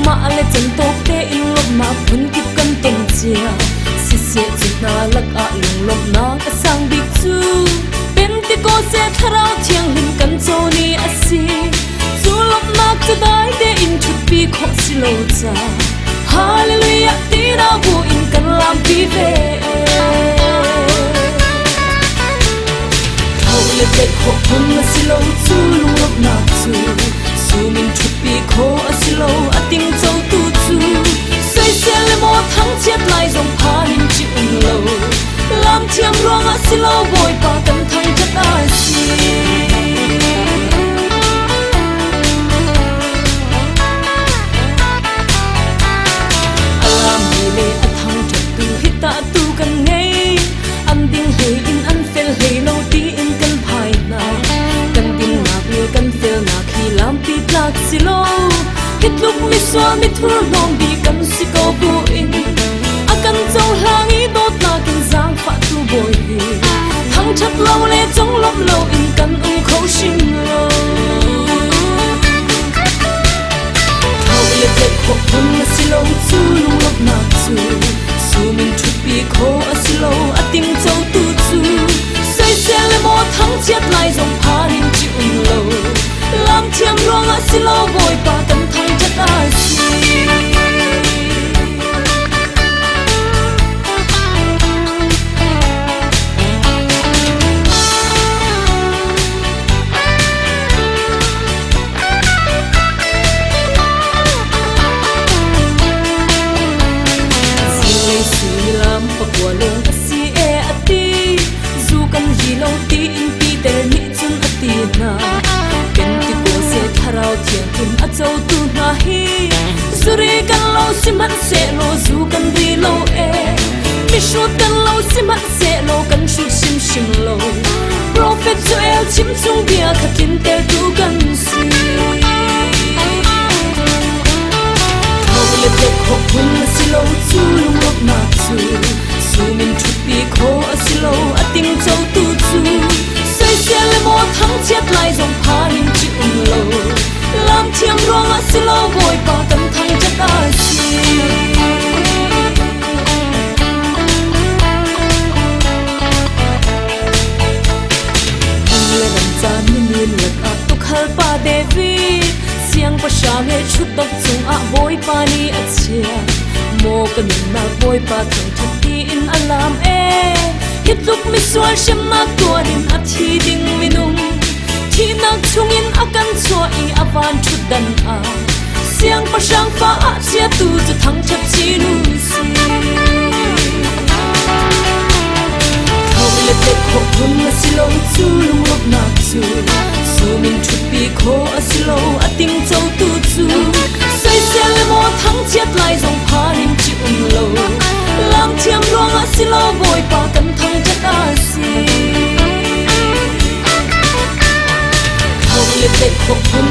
mà lại chân tốt để in lộc mà phun kịp cân tình chia xì xì chụp na lắc à lùng lộc na cái sang bị chu bên tí cô sẽ thao thiang hình cân châu ni à xì chu lộc na chu đai để in chút bị khó xì lâu cha Hallelujah tí na bu in cân làm bị về le te ko pun asilo tu lungop na tu sumin chupi ko asilo ating chau tu tu sai se le mo thang chet lai zong pha nin chi un lo lam thiam rong asilo boy pa kan thang chat a si alam ni le athang chat tu hita tu kan ngei an ding he in an fel he lo ti kan fel na khi lam pi plak silo hit luk mi swa mi thur nom bi kan si ko bu in akan chau hlangi dot na kin zang fa tu boy hi thang chat lo le chong lom lo in kan kho shin lo thau le te ko pun silo chu lung lop na chu su min thu pi kho asilo ating chau tu chu sai se le mo thang chet lai zong pha nin chi un lo lam thiam rong asilo boy pa kan thang chat a si lam pa kwa long si e ati zu kan hi lo ti in pi ter ni chun ati na ken ti ko se tharau thiang kin a chau tu na hi zuri kan lo siman se lo zu kan ri lo e mi shot kan lo siman se lo kan shu sim sim lo prophet joel chim chung bia khatin ter tu kan si le te ko pun asilo chu lung lop na chu sumin thu pi ko asilo ating chau tu chu sai se le mo thang chet lai zong pha nin chi un lo lam thiam rong asilo boy pa kan thang chat a si le ram chan min lak a tu khal pa devi siang pa shame chutok chung a boy pa ni a chia mo kan na boy pa chung thati in alam e hit luk mi swal shem na tuan in a thi ding minum thi na chung in akan chua I avan chudan a siang pa shang fa a chia tu chu thang chat chi nu si le te ko pun asilo chu lung lop na chu sumin thu pi ko asilo ating chau tu chu sai se le mo thang chet lai zong pha nin chi un lo lam thiam rong asilo boy pa kan thang chat a si le te ko pun